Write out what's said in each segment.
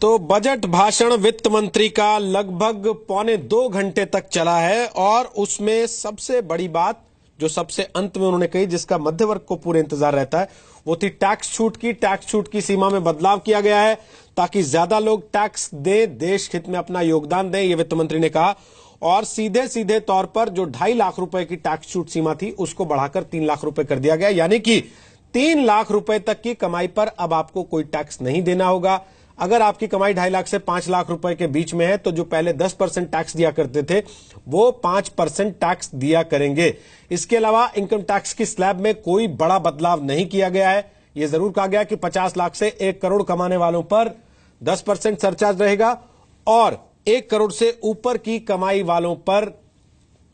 तो बजट भाषण वित्त मंत्री का लगभग पौने 2 घंटे तक चला है और उसमें सबसे बड़ी बात जो सबसे अंत में उन्होंने कही, जिसका मध्य वर्ग को पूरे इंतजार रहता है, वो थी टैक्स छूट की। टैक्स छूट की सीमा में बदलाव किया गया है ताकि ज्यादा लोग टैक्स दें, देश हित में अपना योगदान दें, ये वित्त मंत्री ने कहा। और सीधे सीधे तौर पर जो 2.5 लाख रुपए की टैक्स छूट सीमा थी उसको बढ़ाकर 3 लाख रुपए कर दिया गया, यानी कि 3 लाख रुपए तक की कमाई पर अब आपको कोई टैक्स नहीं देना होगा। अगर आपकी कमाई 2.5 लाख से 5 लाख रुपए के बीच में है तो जो पहले 10% टैक्स दिया करते थे वो 5% टैक्स दिया करेंगे। इसके अलावा इनकम टैक्स की स्लैब में कोई बड़ा बदलाव नहीं किया गया है। यह जरूर कहा गया कि 50 लाख से 1 करोड़ कमाने वालों पर 10% सरचार्ज रहेगा और 1 करोड़ से ऊपर की कमाई वालों पर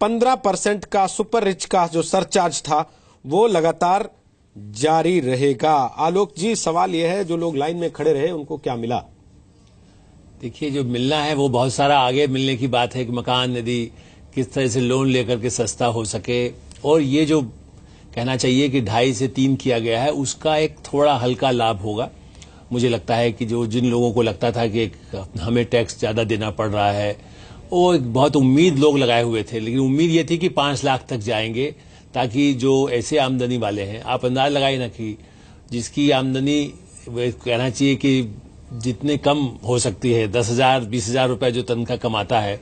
15% का सुपर रिच का जो सरचार्ज था वो लगातार जारी रहेगा। आलोक जी, सवाल यह है, जो लोग लाइन में खड़े रहे उनको क्या मिला? देखिए, जो मिलना है वो बहुत सारा आगे मिलने की बात है कि मकान यदि किस तरह से लोन लेकर के सस्ता हो सके, और ये जो कहना चाहिए कि 2.5 से 3 किया गया है उसका एक थोड़ा हल्का लाभ होगा। मुझे लगता है कि जो जिन लोगों को लगता था कि हमें टैक्स ज्यादा देना पड़ रहा है, वो एक बहुत उम्मीद लोग लगाए हुए थे, लेकिन उम्मीद ये थी कि 5 लाख तक जाएंगे ताकि जो ऐसे आमदनी वाले हैं, आप अंदाज लगाए ना कि जिसकी आमदनी कहना चाहिए कि जितने कम हो सकती है, 10,000 20,000 रुपए जो तनख्वाह कमाता है,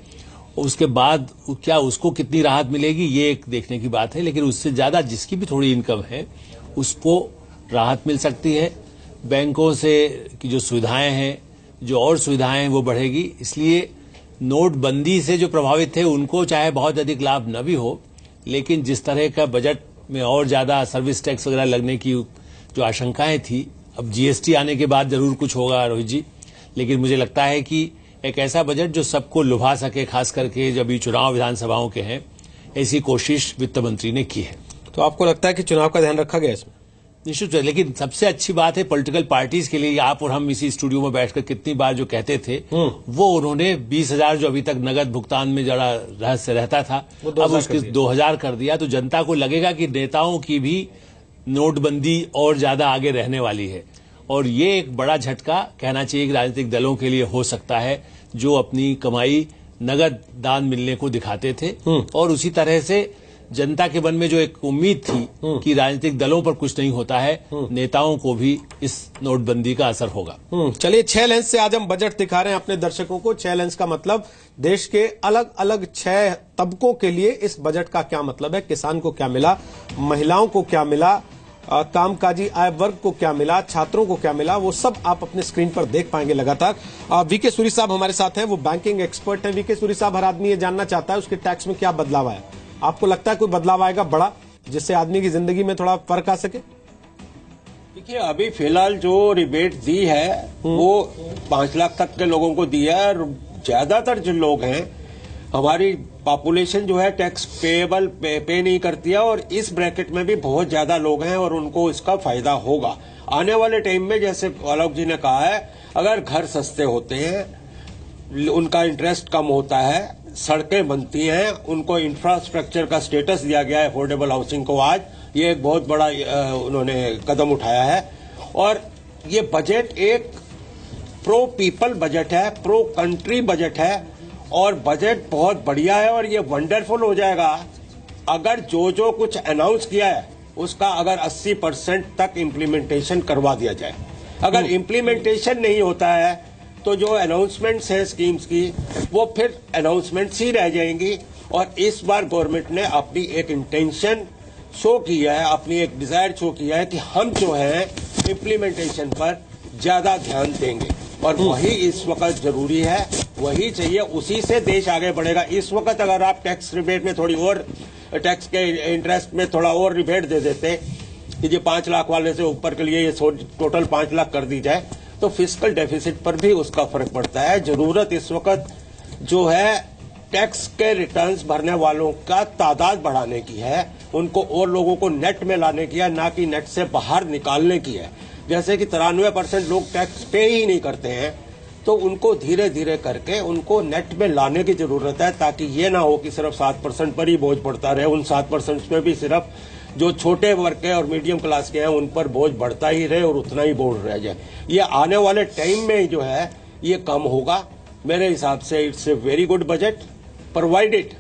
उसके बाद क्या उसको कितनी राहत मिलेगी, ये एक देखने की बात है। लेकिन उससे ज्यादा जिसकी भी थोड़ी इनकम है उसको राहत मिल सकती है। बैंकों से की जो सुविधाएं हैं, जो और सुविधाएं हैं, वो बढ़ेगी। इसलिए नोटबंदी से जो प्रभावित थे उनको चाहे बहुत अधिक लाभ न भी हो, लेकिन जिस तरह का बजट में और ज्यादा सर्विस टैक्स वगैरह लगने की जो आशंकाएं थी, अब जीएसटी आने के बाद जरूर कुछ होगा रोहित जी, लेकिन मुझे लगता है कि एक ऐसा बजट जो सबको लुभा सके, खास करके जब ये चुनाव विधानसभाओं के हैं, ऐसी कोशिश वित्त मंत्री ने की है। तो आपको लगता है कि चुनाव का ध्यान रखा गया इसमें? निश्चित है, लेकिन सबसे अच्छी बात है पॉलिटिकल पार्टीज के लिए, आप और हम इसी स्टूडियो में बैठकर कितनी बार जो कहते थे वो उन्होंने 20,000 जो अभी तक नगद भुगतान में जरा रहस्य रहता था, अब उसके 2,000 कर दिया। तो जनता को लगेगा कि नेताओं की भी नोटबंदी और ज्यादा आगे रहने वाली है, और ये एक बड़ा झटका कहना चाहिए कि राजनीतिक दलों के लिए हो सकता है, जो अपनी कमाई नगद दान मिलने को दिखाते थे। और उसी तरह से जनता के मन में जो एक उम्मीद थी कि राजनीतिक दलों पर कुछ नहीं होता है, नेताओं को भी इस नोटबंदी का असर होगा। चलिए, 6 लेंस से आज हम बजट दिखा रहे हैं अपने दर्शकों को। 6 लेंस का मतलब देश के अलग अलग 6 तबकों के लिए इस बजट का क्या मतलब है। किसान को क्या मिला, महिलाओं को क्या मिला, कामकाजी आय वर्ग को क्या मिला, छात्रों को क्या मिला, वो सब आप अपने स्क्रीन पर देख पाएंगे लगातार। वीके सूरी साहब हमारे साथ हैं, वो बैंकिंग एक्सपर्ट हैं। वीके सूरी साहब, हर आदमी ये जानना चाहता है उसके टैक्स में क्या बदलाव आया। आपको लगता है कोई बदलाव आएगा बड़ा, जिससे आदमी की जिंदगी में थोड़ा फर्क आ सके? देखिए, अभी फिलहाल जो रिबेट दी है वो 5 लाख तक के लोगों को दी है, और ज्यादातर जो लोग हैं, हमारी पॉपुलेशन जो है टैक्स पेएबल पे नहीं करती है, और इस ब्रैकेट में भी बहुत ज्यादा लोग हैं और उनको इसका फायदा होगा आने वाले टाइम में। जैसे आलोक जी ने कहा है, अगर घर सस्ते होते हैं, उनका इंटरेस्ट कम होता है, सड़कें बनती हैं, उनको इंफ्रास्ट्रक्चर का स्टेटस दिया गया है अफोर्डेबल हाउसिंग को, आज ये एक बहुत बड़ा उन्होंने कदम उठाया है। और ये बजट एक प्रो पीपल बजट है, प्रो कंट्री बजट है, और बजट बहुत बढ़िया है और ये वंडरफुल हो जाएगा अगर जो जो कुछ अनाउंस किया है उसका अगर 80% तक इम्प्लीमेंटेशन करवा दिया जाए। अगर इम्प्लीमेंटेशन नहीं होता है तो जो अनाउंसमेंट्स हैं स्कीम्स की, वो फिर अनाउंसमेंट्स ही रह जाएंगी। और इस बार गवर्नमेंट ने अपनी एक इंटेंशन शो किया है, अपनी एक डिजायर शो किया है कि हम जो है इम्प्लीमेंटेशन पर ज्यादा ध्यान देंगे, और वही इस वक्त जरूरी है, वही चाहिए, उसी से देश आगे बढ़ेगा। इस वक्त अगर आप टैक्स रिबेट में थोड़ी और, टैक्स के इंटरेस्ट में थोड़ा और रिबेट दे देते कि ये 5 लाख वाले से ऊपर के लिए ये टोटल 5 लाख कर दी जाए, तो फिस्कल डेफिसिट पर भी उसका फर्क पड़ता है। जरूरत इस वक्त जो है टैक्स के रिटर्न्स भरने वालों का तादाद बढ़ाने की है, उनको और लोगों को नेट में लाने की है, ना कि नेट से बाहर निकालने की है। जैसे कि 93% लोग टैक्स पे ही नहीं करते हैं, तो उनको धीरे धीरे करके उनको नेट में लाने की जरूरत है, ताकि ये ना हो कि सिर्फ 7% पर ही बोझ पड़ता रहे। उन 7% में भी सिर्फ जो छोटे वर्ग के और मीडियम क्लास के हैं उन पर बोझ बढ़ता ही रहे और उतना ही बोझ रह जाए। ये आने वाले टाइम में जो है ये कम होगा। मेरे हिसाब से it's a very good budget, provided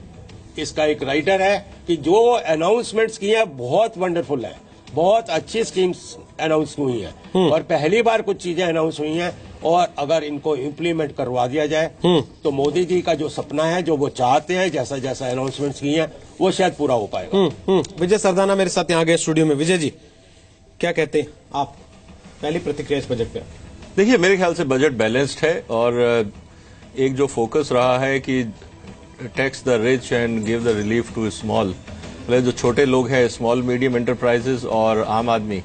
इसका एक राइटर है कि जो अनाउंसमेंट्स किए हैं बहुत वंडरफुल है, बहुत अच्छी स्कीम्स अनाउंस हुई हैं और पहली बार कुछ चीजें अनाउंस हुई हैं, और अगर इनको इम्प्लीमेंट करवा दिया जाए तो मोदी जी का जो सपना है, जो वो चाहते हैं, जैसा जैसा अनाउंसमेंट्स किए हैं, वो शायद पूरा हो पाएगा। विजय सरदाना मेरे साथ यहाँ गए स्टूडियो में। विजय जी, क्या कहते हैं आप, पहली प्रतिक्रिया इस बजट पे? देखिए, मेरे ख्याल से बजट बैलेंस्ड है और एक जो फोकस रहा है कि tax the rich and give the relief to small, मतलब जो छोटे लोग हैं, स्मॉल मीडियम एंटरप्राइजेस और आम आदमी,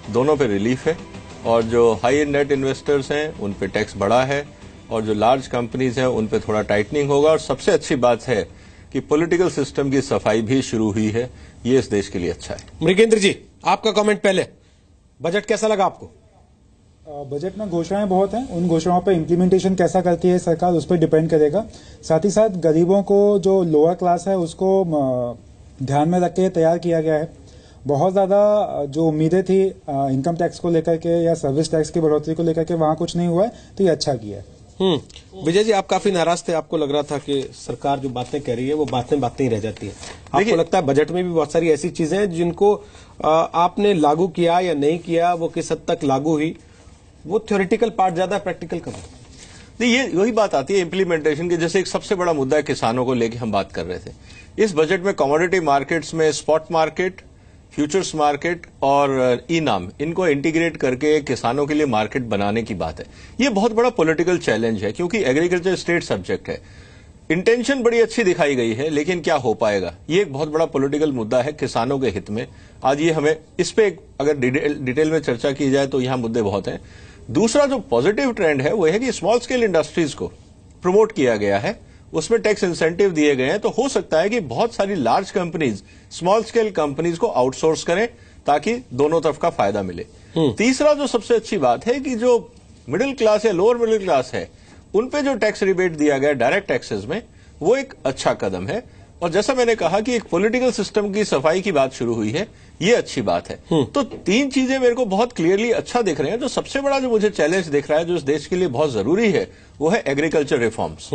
दोनों पे रिलीफ है, और जो हाई नेट इन्वेस्टर्स हैं उन पे टैक्स बढ़ा है, और जो लार्ज कंपनीज हैं उन पे थोड़ा टाइटनिंग होगा। और सबसे अच्छी बात है कि पॉलिटिकल सिस्टम की सफाई भी शुरू हुई है, ये इस देश के लिए अच्छा है। मृगेंद्र जी, आपका कमेंट पहले, बजट कैसा लगा आपको? बजट में घोषणाएं बहुत हैं, उन घोषणाओं पर इम्प्लीमेंटेशन कैसा करती है सरकार, उस पर डिपेंड करेगा। साथ ही साथ गरीबों को, जो लोअर क्लास है, उसको ध्यान में रख के तैयार किया गया है। बहुत ज्यादा जो उम्मीदें थी इनकम टैक्स को लेकर के या सर्विस टैक्स की बढ़ोतरी को लेकर के, वहां कुछ नहीं हुआ है, तो ये अच्छा किया है। विजय जी, आप काफी नाराज थे, आपको लग रहा था कि सरकार जो बातें कह रही है वो बातें ही रह जाती है। आपको लगता है बजट में भी बहुत सारी ऐसी चीजें हैं जिनको आपने लागू किया या नहीं किया, वो किस हद तक लागू हुई, वो थ्योरेटिकल पार्ट ज्यादा, प्रैक्टिकल कम? नहीं, ये वही बात आती है इम्प्लीमेंटेशन की। जैसे एक सबसे बड़ा मुद्दा है किसानों को लेके हम बात कर रहे थे, इस बजट में कमोडिटी मार्केट्स में स्पॉट मार्केट, फ्यूचर्स मार्केट और ई नाम, इनको इंटीग्रेट करके किसानों के लिए मार्केट बनाने की बात है। ये बहुत बड़ा पॉलिटिकल चैलेंज है, क्योंकि एग्रीकल्चर स्टेट सब्जेक्ट है। इंटेंशन बड़ी अच्छी दिखाई गई है, लेकिन क्या हो पाएगा, ये एक बहुत बड़ा पॉलिटिकल मुद्दा है किसानों के हित में। आज ये हमें इस पे अगर डिटेल में चर्चा की जाए तो यहां मुद्दे बहुत हैं। दूसरा जो पॉजिटिव ट्रेंड है वो है कि स्मॉल स्केल इंडस्ट्रीज को प्रमोट किया गया है, उसमें टैक्स इंसेंटिव दिए गए हैं, तो हो सकता है कि बहुत सारी large companies small scale companies को आउटसोर्स करें, ताकि दोनों तरफ का फायदा मिले। तीसरा जो सबसे अच्छी बात है कि जो मिडिल क्लास या लोअर मिडिल क्लास है, उन पे जो टैक्स रिबेट दिया गया डायरेक्ट टैक्सेस में, वो एक अच्छा कदम है। और जैसा मैंने कहा कि एक पॉलिटिकल सिस्टम की सफाई की बात शुरू हुई है, ये अच्छी बात है। तो तीन चीजें मेरे को बहुत क्लियरली अच्छा दिख रहे हैं। जो सबसे बड़ा जो मुझे चैलेंज दिख रहा है, जो इस देश के लिए बहुत जरूरी है, वो है एग्रीकल्चर रिफॉर्म्स,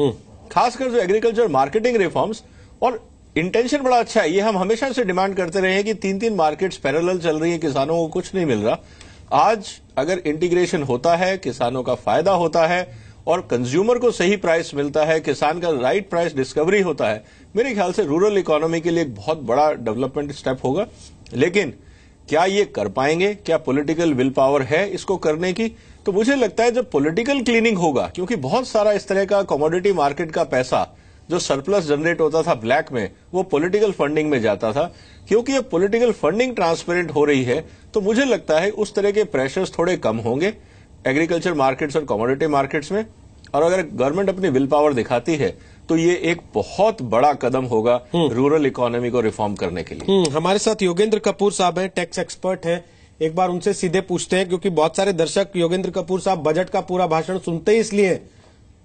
खासकर जो एग्रीकल्चर मार्केटिंग रिफॉर्म्स। और इंटेंशन बड़ा अच्छा है, ये हम हमेशा से डिमांड करते रहे हैं कि 3-3 मार्केट्स पैरेलल चल रही है, किसानों को कुछ नहीं मिल रहा। आज अगर इंटीग्रेशन होता है, किसानों का फायदा होता है और कंज्यूमर को सही प्राइस मिलता है, किसान का राइट प्राइस डिस्कवरी होता है, मेरे ख्याल से रूरल इकोनॉमी के लिए एक बहुत बड़ा डेवलपमेंट स्टेप होगा। लेकिन क्या ये कर पाएंगे, क्या पॉलिटिकल विल पावर है इसको करने की? तो मुझे लगता है जब पॉलिटिकल क्लीनिंग होगा, क्योंकि बहुत सारा इस तरह का कमोडिटी मार्केट का पैसा जो सरप्लस जनरेट होता था ब्लैक में, वो पॉलिटिकल फंडिंग में जाता था। क्योंकि अब पॉलिटिकल फंडिंग ट्रांसपेरेंट हो रही है, तो मुझे लगता है उस तरह के प्रेशर्स थोड़े कम होंगे एग्रीकल्चर मार्केट्स और कमोडिटी मार्केट्स में। और अगर गवर्नमेंट अपनी विल पावर दिखाती है, तो ये एक बहुत बड़ा कदम होगा रूरल इकोनॉमी को रिफॉर्म करने के लिए। हमारे साथ योगेंद्र कपूर साहब हैं, टैक्स एक्सपर्ट हैं। एक बार उनसे सीधे पूछते हैं, क्योंकि बहुत सारे दर्शक योगेंद्र कपूर साहब बजट का पूरा भाषण सुनते ही इसलिए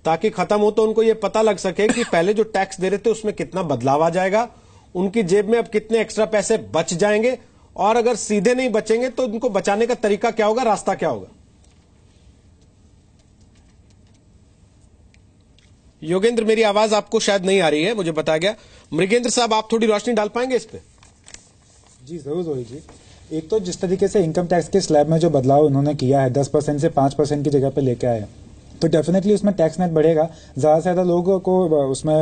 ताकि खत्म हो तो उनको ये पता लग सके कि पहले जो टैक्स दे रहे थे उसमें कितना बदलाव आ जाएगा, उनकी जेब में अब कितने एक्स्ट्रा पैसे बच जाएंगे, और अगर सीधे नहीं बचेंगे तो उनको बचाने का तरीका क्या होगा, रास्ता क्या होगा। योगेंद्र, मेरी आवाज आपको शायद नहीं आ रही है, मुझे बताया गया। मृगेंद्र साहब, आप थोड़ी रोशनी डाल पाएंगे इस पे? जी जरूर रोहित जी। एक तो जिस तरीके से इनकम टैक्स के स्लैब में जो बदलाव उन्होंने किया है, 10% से 5% की जगह पे लेके आए, तो डेफिनेटली उसमें टैक्स नेट बढ़ेगा। ज्यादा से ज्यादा लोगों को उसमें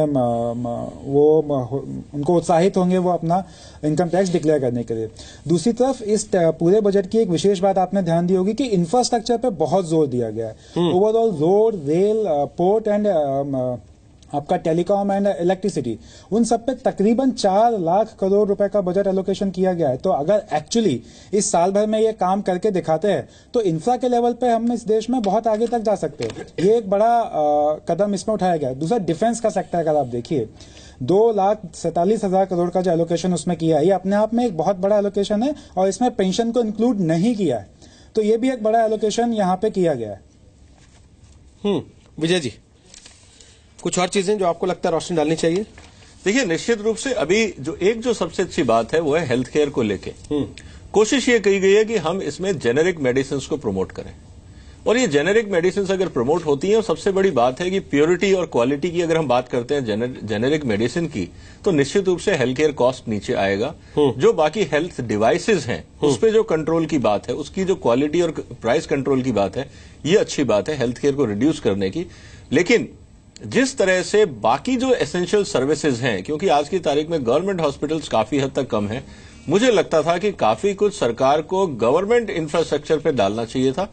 उनको उत्साहित होंगे वो अपना इनकम टैक्स डिक्लेयर करने के लिए। दूसरी तरफ इस पूरे बजट की एक विशेष बात आपने ध्यान दी होगी कि इंफ्रास्ट्रक्चर पे बहुत जोर दिया गया है। Overall road, rail, port and आपका टेलीकॉम एंड इलेक्ट्रिसिटी, उन सब पे तकरीबन 4 लाख करोड़ रुपए का बजट एलोकेशन किया गया है। तो अगर एक्चुअली इस साल भर में ये काम करके दिखाते हैं, तो इंफ्रा के लेवल पे हम इस देश में बहुत आगे तक जा सकते हैं। ये एक बड़ा कदम इसमें उठाया गया है। दूसरा, डिफेंस का सेक्टर अगर आप देखिए, 2,47,000 करोड़ का जो एलोकेशन उसमें किया है, ये अपने आप में एक बहुत बड़ा एलोकेशन है, और इसमें पेंशन को इंक्लूड नहीं किया है। तो ये भी एक बड़ा एलोकेशन यहाँ पे किया गया है। विजय जी, कुछ और चीजें जो आपको लगता है रोशनी डालनी चाहिए? देखिए, निश्चित रूप से अभी जो सबसे अच्छी बात है वो है हेल्थ केयर को लेके। कोशिश ये की गई है कि हम इसमें जेनेरिक मेडिसिन को प्रमोट करें। और ये जेनेरिक मेडिसिन अगर प्रमोट होती हैं, और सबसे बड़ी बात है कि प्योरिटी और क्वालिटी की अगर हम बात करते हैं जेनेरिक मेडिसिन की, तो निश्चित रूप से हेल्थ केयर कॉस्ट नीचे आएगा। जो बाकी हेल्थ डिवाइसेस हैं उस पे जो कंट्रोल की बात है, उसकी जो क्वालिटी और प्राइस कंट्रोल की बात है, ये अच्छी बात है हेल्थ केयर को रिड्यूस करने की। लेकिन जिस तरह से बाकी जो एसेंशियल सर्विसेज हैं, क्योंकि आज की तारीख में गवर्नमेंट हॉस्पिटल्स काफी हद तक कम है, मुझे लगता था कि काफी कुछ सरकार को गवर्नमेंट इंफ्रास्ट्रक्चर पे डालना चाहिए था।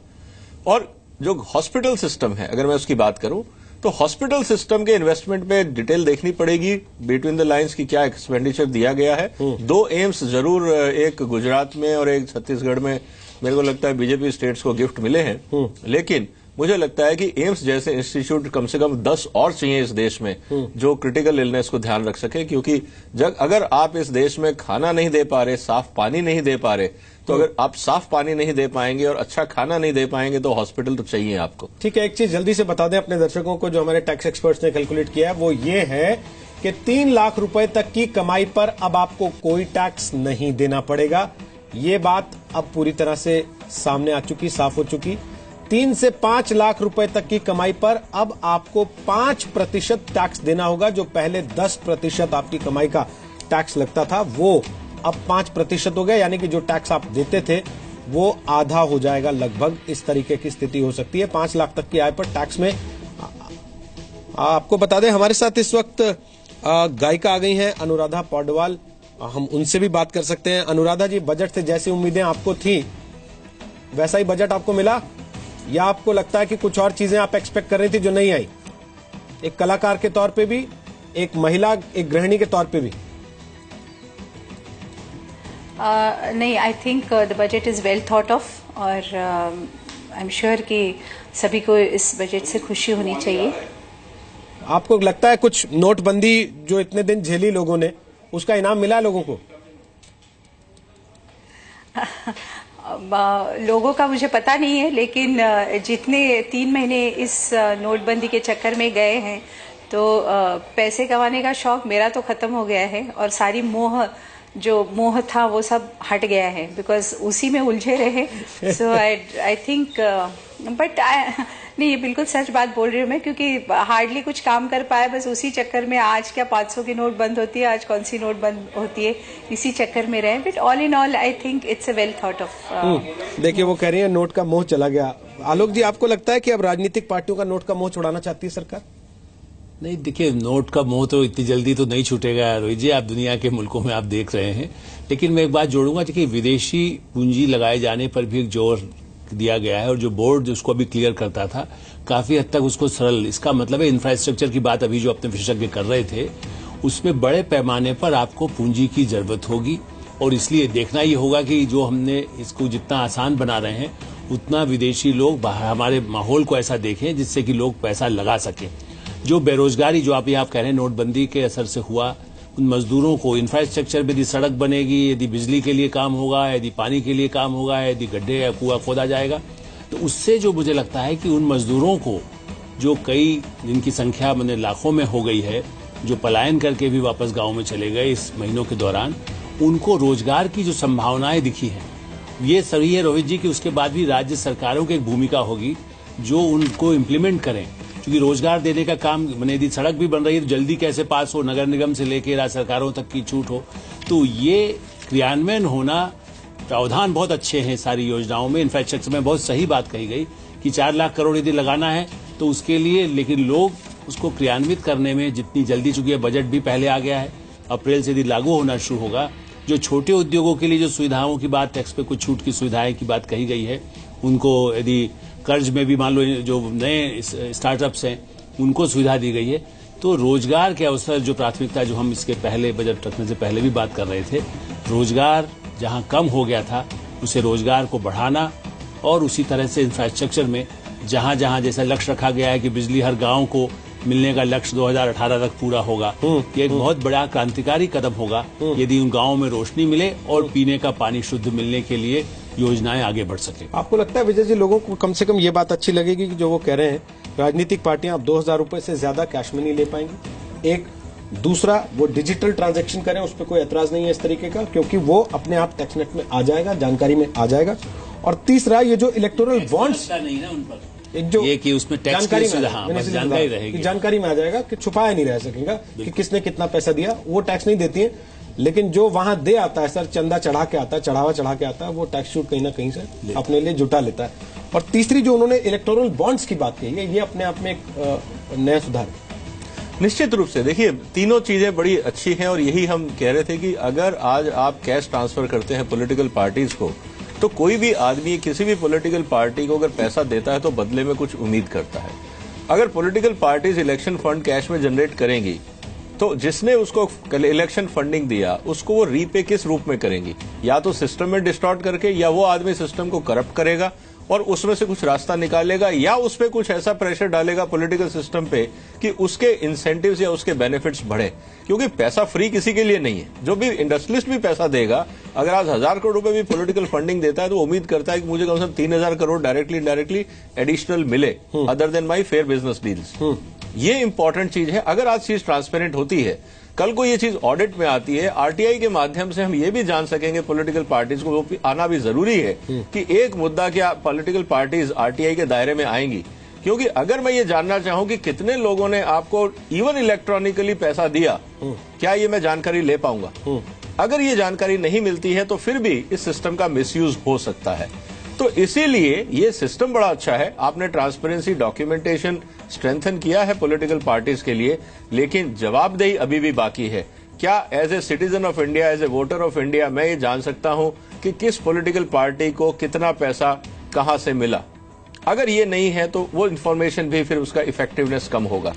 और जो हॉस्पिटल सिस्टम है, अगर मैं उसकी बात करूं, तो हॉस्पिटल सिस्टम के इन्वेस्टमेंट में डिटेल देखनी पड़ेगी, बिटवीन द लाइंस की क्या एक्सपेंडिचर दिया गया है। 2 एम्स जरूर, एक गुजरात में और एक छत्तीसगढ़ में, मेरे को लगता है बीजेपी स्टेट्स को गिफ्ट मिले हैं। लेकिन मुझे लगता है कि एम्स जैसे इंस्टीट्यूट कम से कम 10 और चाहिए इस देश में, जो क्रिटिकल इलनेस को ध्यान रख सके। क्योंकि अगर आप इस देश में खाना नहीं दे पा रहे, साफ पानी नहीं दे पा रहे, तो अगर आप साफ पानी नहीं दे पाएंगे और अच्छा खाना नहीं दे पाएंगे, तो हॉस्पिटल तो चाहिए आपको। ठीक है, एक चीज जल्दी से बता दें अपने दर्शकों को, जो हमारे टैक्स एक्सपर्ट्स ने कैलकुलेट किया है, वो ये है कि 3 लाख रुपए तक की कमाई पर अब आपको कोई टैक्स नहीं देना पड़ेगा। ये बात अब पूरी तरह से सामने आ चुकी, साफ हो चुकी। 3 से 5 लाख रुपए तक की कमाई पर अब आपको 5% टैक्स देना होगा। जो पहले 10% आपकी कमाई का टैक्स लगता था, वो अब 5% हो गया, यानी कि जो टैक्स आप देते थे वो आधा हो जाएगा लगभग। इस तरीके की स्थिति हो सकती है 5 लाख तक की आय पर टैक्स में। आपको बता दें हमारे साथ इस वक्त गायिका आ गई हैं अनुराधा पौडवाल, हम उनसे भी बात कर सकते हैं। अनुराधा जी, बजट से जैसी उम्मीदें आपको थी वैसा ही बजट आपको मिला, या आपको लगता है कि कुछ और चीजें आप एक्सपेक्ट कर रही थी जो नहीं आई, एक कलाकार के तौर पे भी, एक महिला, एक गृहिणी के तौर पे भी? नहीं, I think the budget is well thought of, और आई एम श्योर कि सभी को इस बजट से खुशी होनी चाहिए। आपको लगता है कुछ नोटबंदी जो इतने दिन झेली लोगों ने, उसका इनाम मिला लोगों को? लोगों का मुझे पता नहीं है, लेकिन जितने 3 महीने इस नोटबंदी के चक्कर में गए हैं, तो पैसे कमाने का शौक मेरा तो खत्म हो गया है, और सारी जो मोह था वो सब हट गया है, बिकॉज उसी में उलझे रहे। सो आई थिंक, बट नहीं, ये बिल्कुल सच बात बोल रही हूँ मैं, क्योंकि हार्डली कुछ काम कर पाए, बस उसी चक्कर में आज क्या 500 की नोट बंद होती है, आज कौन सी नोट बंद होती है, इसी चक्कर में रहे। But all in all I think it's a well thought of. देखिए, वो कह रही है नोट का मोह चला गया। आलोक जी, आपको लगता है कि अब राजनीतिक पार्टियों का नोट का मोह छुड़ाना चाहती है सरकार? नहीं, देखिए, नोट का मोह तो इतनी जल्दी तो नहीं छूटेगा रोहित जी, आप दुनिया के मुल्कों में आप देख रहे हैं। लेकिन मैं एक बात जोड़ूंगा कि विदेशी पूंजी लगाए जाने पर भी एक जोर दिया गया है, और जो बोर्ड उसको अभी क्लियर करता था, काफी हद तक उसको सरल, इसका मतलब है इंफ्रास्ट्रक्चर की बात अभी जो अपने विशेषज्ञ कर रहे थे, उसमें बड़े पैमाने पर आपको पूंजी की जरूरत होगी। और इसलिए देखना ये होगा कि जो हमने इसको जितना आसान बना रहे हैं, उतना विदेशी लोग हमारे माहौल को ऐसा देखें जिससे कि लोग पैसा लगा सकें। जो बेरोजगारी जो आप कह रहे हैं नोटबंदी के असर से हुआ, उन मजदूरों को इंफ्रास्ट्रक्चर में, यदि सड़क बनेगी, यदि बिजली के लिए काम होगा, यदि पानी के लिए काम होगा, यदि गड्ढे या कुआं खोदा जाएगा, तो उससे जो मुझे लगता है कि उन मजदूरों को, जो कई जिनकी संख्या मैंने लाखों में हो गई है, जो पलायन करके भी वापस गांव में चले गए इस महीनों के दौरान, उनको रोजगार की जो संभावनाएं दिखी हैं, ये सही है रोहित जी कि उसके बाद भी राज्य सरकारों की एक भूमिका होगी जो उनको इम्प्लीमेंट करें। क्योंकि रोजगार देने का काम, मैंने यदि सड़क भी बन रही है तो जल्दी कैसे पास हो, नगर निगम से लेकर राज्य सरकारों तक की छूट हो, तो ये क्रियान्वयन होना, प्रावधान बहुत अच्छे हैं सारी योजनाओं में। इंफ्रास्ट्रक्चर में बहुत सही बात कही गई कि 4 लाख करोड़ यदि लगाना है तो उसके लिए, लेकिन लोग उसको क्रियान्वित करने में जितनी जल्दी, चूंकि बजट भी पहले आ गया है, अप्रैल से यदि लागू होना शुरू होगा, जो छोटे उद्योगों के लिए जो सुविधाओं की बात, टैक्स पे कुछ छूट की सुविधाएं की बात कही गई है, उनको यदि कर्ज में भी मान लो जो नए स्टार्टअप्स हैं उनको सुविधा दी गई है, तो रोजगार के अवसर, जो प्राथमिकता जो हम इसके पहले बजट रखने से पहले भी बात कर रहे थे, रोजगार जहां कम हो गया था उसे रोजगार को बढ़ाना, और उसी तरह से इंफ्रास्ट्रक्चर में जहां जहां जैसा लक्ष्य रखा गया है कि बिजली हर गांव को मिलने का लक्ष्य 2018 तक पूरा होगा, ये एक बहुत बड़ा क्रांतिकारी कदम होगा यदि उन गांवों में रोशनी मिले और पीने का पानी शुद्ध मिलने के लिए योजनाएं आगे बढ़ सके। आपको लगता है विजय जी, लोगों को कम से कम ये बात अच्छी लगेगी कि जो वो कह रहे हैं राजनीतिक पार्टियां अब 2000 रुपए से ज्यादा कैश में नहीं ले पाएंगी? एक दूसरा, वो डिजिटल ट्रांजैक्शन करें, उस पर कोई एतराज नहीं है इस तरीके का, क्योंकि वो अपने आप टैक्सनेट में आ जाएगा, जानकारी में आ जाएगा। और तीसरा ये जो इलेक्टोरल बॉन्ड्स नहीं ना उन पर एक जो ये कि उसमें टैक्स जानकारी की में सुविधा, हाँ, बस जानकारी रहेगी, जानकारी में आ जाएगा कि छुपाया नहीं रह सकेगा कि किसने कितना पैसा दिया, वो टैक्स नहीं देती है। लेकिन जो वहां दे आता है सर, चंदा चढ़ा के आता है, चढ़ावा चढ़ा के आता है, वो टैक्स शूट कहीं ना कहीं से अपने लिए जुटा लेता है। और तीसरी जो उन्होंने इलेक्टोरल बॉन्ड्स की बात कही है, ये अपने आप में एक नया सुधार है। निश्चित रूप से देखिए, तीनों चीजें बड़ी अच्छी हैं और यही हम कह रहे थे कि अगर आज आप कैश ट्रांसफर करते हैं पॉलिटिकल पार्टीज को, तो कोई भी आदमी किसी भी पॉलिटिकल पार्टी को अगर पैसा देता है तो बदले में कुछ उम्मीद करता है। अगर political parties election fund cash में जनरेट करेंगी तो जिसने उसको इलेक्शन फंडिंग दिया उसको वो रीपे किस रूप में करेंगी? या तो सिस्टम में डिस्टॉर्ट करके, या वो आदमी सिस्टम को करप्ट करेगा और उसमें से कुछ रास्ता निकालेगा, या उस पे कुछ ऐसा प्रेशर डालेगा पॉलिटिकल सिस्टम पे कि उसके इंसेंटिव्स या उसके बेनिफिट्स बढ़े। क्योंकि पैसा फ्री किसी के लिए नहीं है। जो भी इंडस्ट्रियलिस्ट भी पैसा देगा, अगर आज 1000 करोड़ रुपए भी पॉलिटिकल फंडिंग देता है तो उम्मीद करता है कि मुझे कम से कम 3000 करोड़ डायरेक्टली इनडायरेक्टली एडिशनल मिले, अदर देन माई फेयर बिजनेस डील्स। ये इंपॉर्टेंट चीज है। अगर आज चीज ट्रांसपेरेंट होती है, कल को ये चीज ऑडिट में आती है, आरटीआई के माध्यम से हम ये भी जान सकेंगे पॉलिटिकल पार्टीज को, वो आना भी जरूरी है कि एक मुद्दा क्या पॉलिटिकल पार्टीज आरटीआई के दायरे में आएंगी। क्योंकि अगर मैं ये जानना चाहूं कि कितने लोगों ने आपको इवन इलेक्ट्रॉनिकली पैसा दिया, क्या ये मैं जानकारी ले पाऊंगा? अगर ये जानकारी नहीं मिलती है तो फिर भी इस सिस्टम का मिसयूज हो सकता है। तो इसीलिए ये सिस्टम बड़ा अच्छा है। आपने ट्रांसपेरेंसी, डॉक्यूमेंटेशन स्ट्रेंथन किया है पॉलिटिकल पार्टीज के लिए, लेकिन जवाबदेही अभी भी बाकी है। क्या as a citizen of India, as a voter of India, मैं ये जान सकता हूं कि किस पॉलिटिकल पार्टी को कितना पैसा कहां से मिला? अगर ये नहीं है तो वो इन्फॉर्मेशन भी फिर उसका इफेक्टिवनेस कम होगा।